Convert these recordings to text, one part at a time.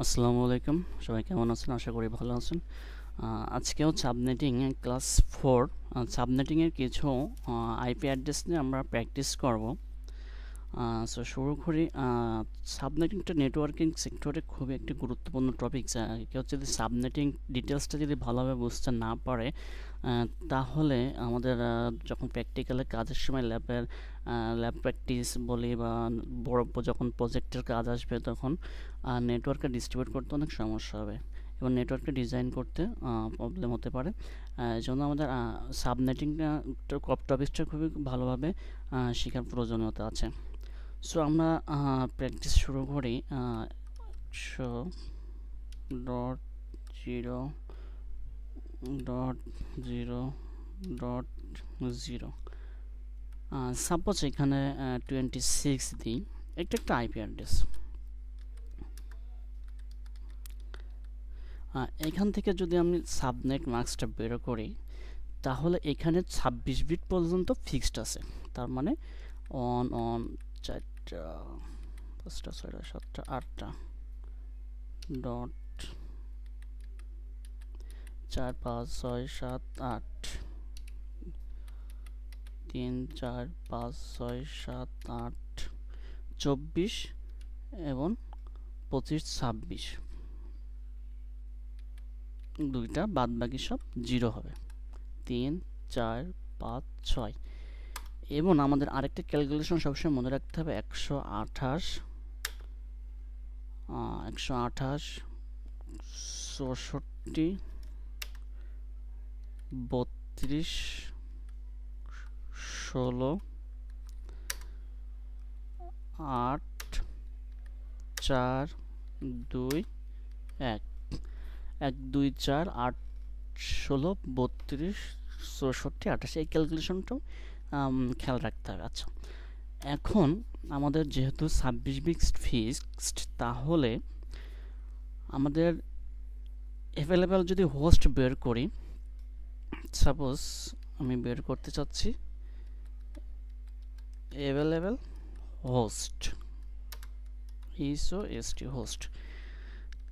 আসসালামু আলাইকুম, সবাই কেমন আছেন? আশা করি ভালো আছেন। আজকে হচ্ছে সাবনেটিং ক্লাস 4 সাবনেটিংয়ের কিছু আইপি অ্যাড্রেস নিয়ে আমরা প্র্যাকটিস করব। সো শুরু করি। সাবনেটিংটা নেটওয়ার্কিং সেক্টরে খুবই একটি গুরুত্বপূর্ণ টপিক। কেউ যদি সাবনেটিং ডিটেলসটা যদি ভালোভাবে বুঝতে না পারে, তাহলে আমাদের যখন প্র্যাকটিক্যালে কাজের সময় ল্যাব প্র্যাকটিস বলি বা বড় যখন প্রজেক্টের কাজ আসবে, তখন নেটওয়ার্ককে ডিস্ট্রিবিউট করতে অনেক সমস্যা হবে এবং নেটওয়ার্ককে ডিজাইন করতে প্রবলেম হতে পারে। এই জন্য আমাদের সাবনেটিংটা টপিকটা খুবই ভালোভাবে শেখার প্রয়োজনীয়তা আছে। সো আমরা প্র্যাকটিস শুরু করি। 100.0.0.0 সাপোজ এখানে 26 দিই, একটা আইপি অ্যাড্রেস। এখান থেকে যদি আমি সাবনেট মাস্কটা বের করি, তাহলে এখানে 26 বিট পর্যন্ত ফিক্সড আছে। তার মানে অন অন 4টা 5টা 6টা 7টা 8টা ডট 4 5 6 7 8 3 4 5 6 7 8 24 এবং 25 26 দুইটা, বাদ বাকি সব জিরো হবে। 3 4 5 6। এবং আমাদের আরেকটা ক্যালকুলেশন সবসময় মনে রাখতে হবে, 128 64 32 16 8 4 2 1 1 2 4 8 16 32 64 28, এই ক্যালকুলেশনটাও খেয়াল রাখতে হবে। আচ্ছা, এখন আমাদের যেহেতু 26 বিট ফিক্সড, তাহলে আমাদের অ্যাভেলেবেল যদি হোস্ট বের করি, সাপোজ আমি বের করতে চাচ্ছি অ্যাভেলেবেল হোস্ট, ইসো হোস্ট,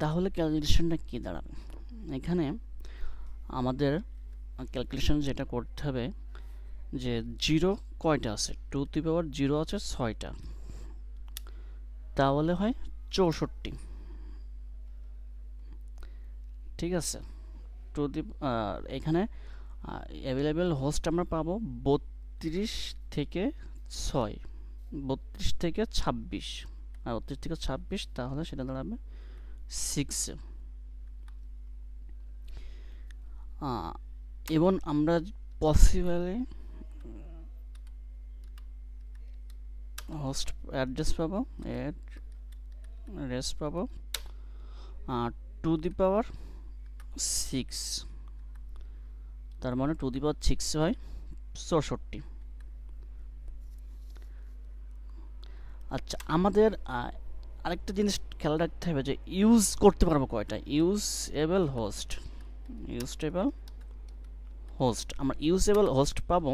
তাহলে ক্যালকুলেশনটা কী দাঁড়াবে? এখানে আমাদের ক্যালকুলেশন যেটা করতে হবে, যে জিরো কয়টা আছে, 2 টু দি পাওয়ার 0 আছে 6টা, তাহলে হয় 64। ঠিক আছে, টু দি এখানে অ্যাভেলেবেল হোস্ট আমরা পাবো 32 থেকে 6, 32 থেকে 26, আর 32 থেকে 26, তাহলে সেটা দাঁড়াবে 6। এবং আমরা পসিবলি হোস্ট অ্যাড্রেস পাবো, অ্যাড্রেস পাবো 2 দি পাওয়ার 6, তার মানে 2 দি পাওয়ার 6 হয় 64। আচ্ছা, আমাদের আরেকটা জিনিস খেয়াল রাখতে হবে, যে ইউজ করতে পারবো কয়টা, ইউজেবল হোস্ট আমরা ইউজেবল হোস্ট পাবো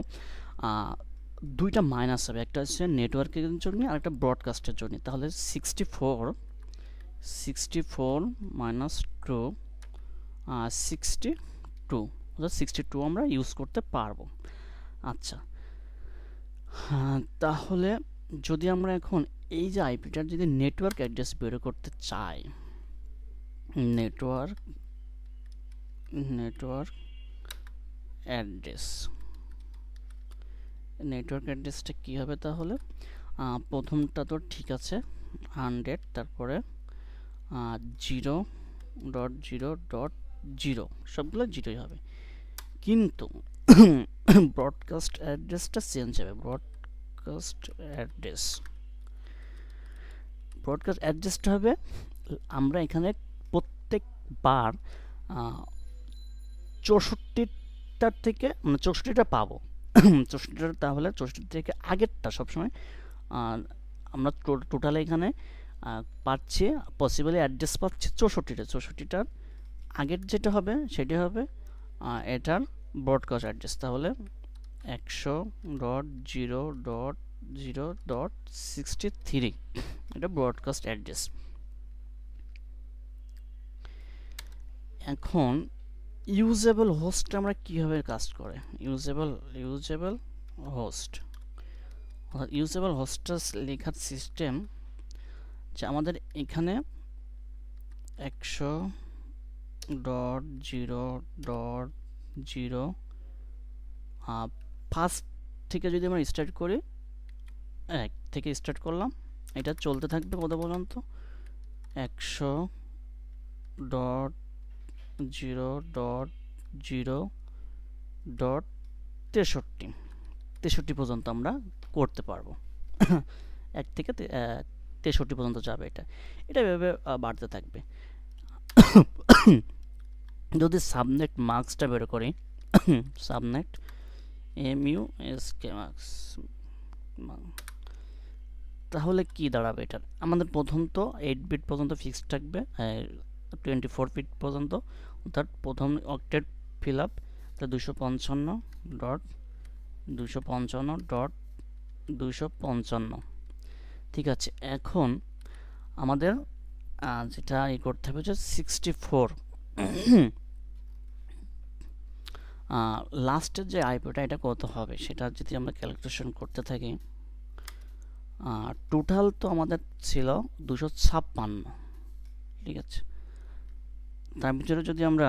দুইটা মাইনাস হবে, একটা হচ্ছে নেটওয়ার্কের জন্য আর একটা ব্রডকাস্টের জন্য। তাহলে 64 মাইনাস 2 62, অর্থাৎ 62 আমরা ইউজ করতে পারবো। আচ্ছা, তাহলে যদি আমরা এখন এই যে আইপিটার যদি নেটওয়ার্ক অ্যাড্রেস বের করতে চাই, নেটওয়ার্ক অ্যাড্রেসটা কী হবে? তাহলে প্রথমটা তো ঠিক আছে 100, তারপরে 0.0.0 সবগুলো জিরোই হবে, কিন্তু ব্রডকাস্ট অ্যাড্রেসটা চেঞ্জ হবে। ব্রডকাস্ট অ্যাড্রেসটা হবে, আমরা এখানে প্রত্যেকবার 64টার থেকে মানে 64টা পাবো 64টা, তাহলে 64 থেকে আগেরটা সবসময় আমরা টোটাল এখানে পাচ্ছি, পসিবলি অ্যাড্রেস পাচ্ছি 64টার আগের যেটা হবে সেটা হবে এটার ব্রডকাস্ট অ্যাড্রেস। তাহলে 100.0.0.63 এটা ব্রডকাস্ট অ্যাড্রেস। এখন ইউজেবল হোস্ট আমরা কিভাবে কাজ করে, ইউজেবল হোস্ট, অর্থাৎ ইউজেবল হোস্টটা লেখার সিস্টেম যে আমাদের এখানে 100.0.0 ফার্স্ট থেকে যদি আমরা স্টার্ট করি, 1 থেকে স্টার্ট করলাম, এটা চলতে থাকবে কত পর্যন্ত, 100.0.0.63 পর্যন্ত আমরা করতে পারবো। 1 থেকে 63 পর্যন্ত যাবে এটা এভাবে বাড়তে থাকবে। যদি সাবনেট মার্কসটা বের করি, সাবনেট MUSK মার্কস, তাহলে কি দাঁড়াবে এটা, আমাদের প্রথম তো 8 বিট পর্যন্ত ফিক্সড থাকবে, 24 বিট পর্যন্ত, অর্থাৎ প্রথম অক্টেট ফিল আপ, তা 255.255.255, ঠিক আছে। এখন আমাদের যেটা করতে হবে যে 64 লাস্টের যে আইপিটা এটা কত হবে সেটা যদি আমরা ক্যালকুলেশন করতে থাকি, টোটাল তো আমাদের ছিল 256, ঠিক আছে। তার ভিতরে যদি আমরা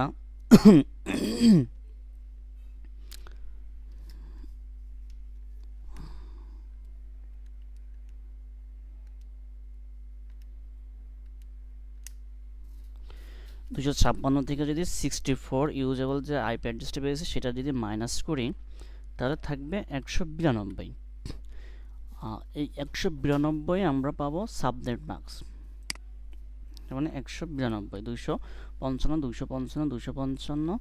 থেকে যদি 64 ইউজেবল যে আইপি অ্যাড্রেসটা পেয়েছে সেটা যদি মাইনাস করি, তাহলে থাকবে 192। এই 192 আমরা পাবো সাবনেট মার্কস, মানে 192, 255, 255, 255,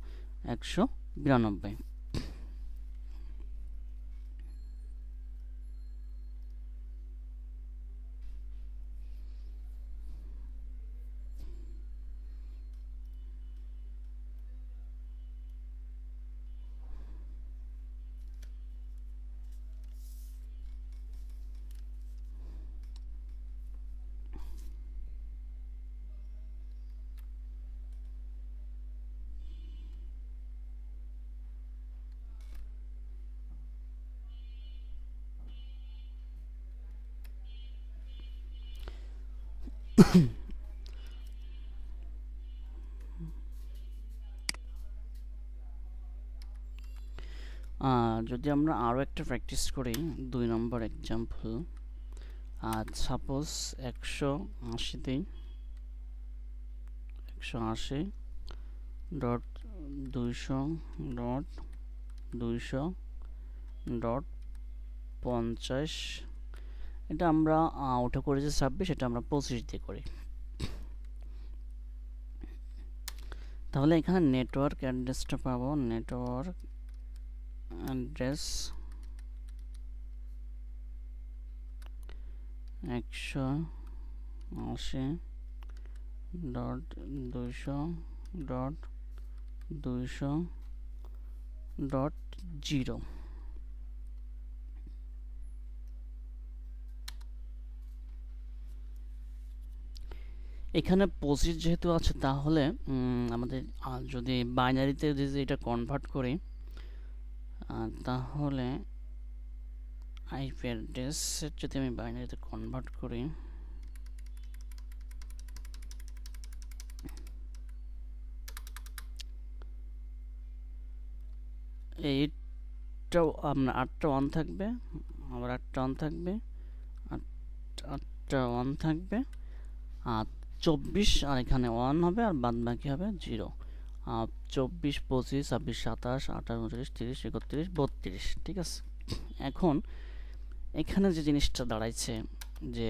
192। যদি আমরা আরও একটা প্র্যাকটিস করি, 2 নম্বর এক্সাম্পল, সাপোজ 180 ডট 200.200.50, এটা আমরা ওটা করেছি 26, এটা আমরা 25 দিয়ে করি। তাহলে এখানে নেটওয়ার্ক অ্যাড্রেসটা পাবো, নেটওয়ার্ক অ্যাড্রেস 180.200.200.0। এখানে 25 যেহেতু আছে, তাহলে আমাদের যদি বাইনারিতে যদি এটা কনভার্ট করি, তাহলে আইপি অ্যাড্রেস যদি আমি বাইনারিতে কনভার্ট করি, এইটাও আপনার 8টা 1 থাকবে, আবার 8টা 1 থাকবে, 8টা 1 থাকবে, আর 24, আর এখানে 1 হবে, আর বাদ বাকি হবে 0। 24, 25, 26, 27, 28, 29, 30, 31, 32, ঠিক আছে। এখন এখানে যে জিনিসটা দাঁড়াইছে যে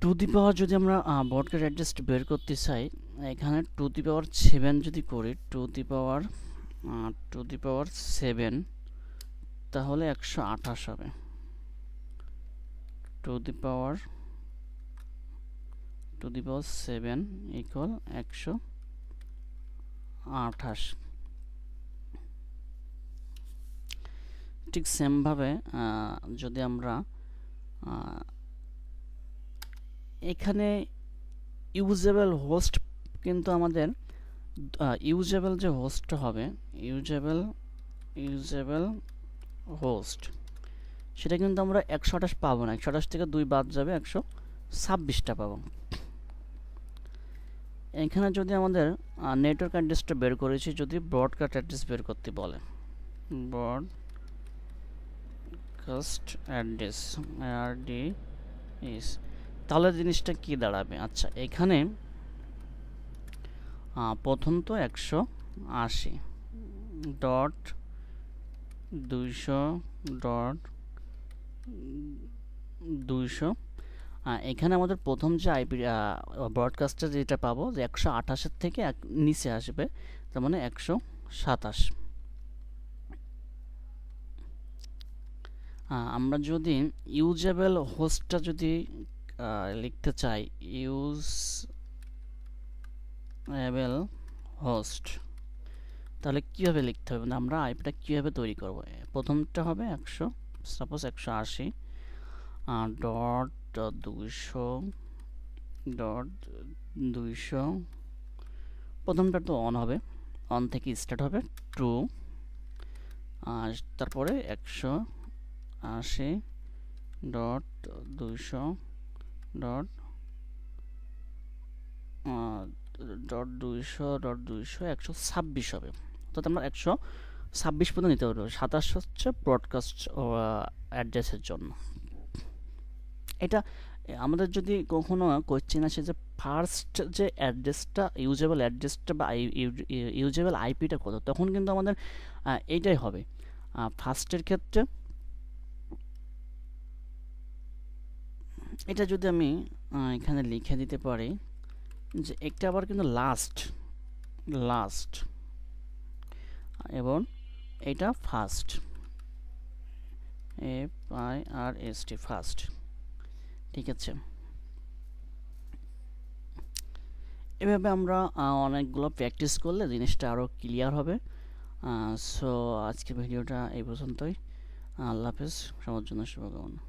টু দি পাওয়ার, যদি আমরা ব্রডকাস্ট অ্যাড্রেসটা বের করতে চাই, এখানে টু দি পাওয়ার 7 যদি করি, টু দি পাওয়ার 7, তাহলে 128 হবে। To the power 7 equal 128। ঠিক সেমভাবে যদি আমরা এখানে ইউজেবল হোস্ট কিন্তু আমাদের ইউজেবল যে হোস্টটা হবে, ইউজেবল হোস্ট, সেটা কিন্তু আমরা 128 পাবো না। 128 থেকে 2 বাদ যাবে, 126টা পাবো। এখানে যদি আমাদের নেটওয়ার্ক অ্যাড্রেসটা বের করেছি, যদি ব্রডকাস্ট অ্যাড্রেস বের করতে বলে, ব্রডকাস্ট অ্যাড্রেস RDS, তাহলে জিনিসটা কি দাঁড়াবে? আচ্ছা, এখানে প্রথম তো 180 ডট 200 ডট 200, এখানে আমাদের প্রথম যে আইপি ব্রডকাস্টটা যেটা পাবো, যে 128-এর থেকে নিচে আসবে, তার মানে 127। আমরা যদি ইউজেবল হোস্টটা যদি লিখতে চাই, ইউজেবল হোস্ট, তাহলে কীভাবে লিখতে হবে? আমরা আইপিটা কীভাবে তৈরি করব? প্রথমটা হবে 180 ডট 200 প্রথমটা তো অন হবে, অন থেকে স্টার্ট হবে, 2, আর তারপরে 180 ডট 200 ডট 126 হবে। অর্থাৎ আমরা 126 পর্যন্ত নিতে পারবো। 27 হচ্ছে ব্রডকাস্ট অ্যাড্রেসের জন্য। এটা আমাদের যদি কখনো কোয়েশ্চেন আসে যে ফার্স্ট যে অ্যাড্রেসটা, ইউজেবল অ্যাড্রেসটা বা ইউজেবল আইপিটা কত, তখন কিন্তু আমাদের এইটাই হবে ফার্স্টের ক্ষেত্রে। এটা যদি আমি এখানে লিখে দিতে পারি যে একটা, আবার কিন্তু লাস্ট এবং এটা ফার্স্ট, FIRST, ফার্স্ট। ঠিক আছে, এভাবে আমরা অনেকগুলো প্র্যাকটিস করলে জিনিসটা আরও ক্লিয়ার হবে। সো আজকের ভিডিওটা এই পর্যন্তই। আল্লাহ হাফেজ, সবার জন্য শুভকামনা।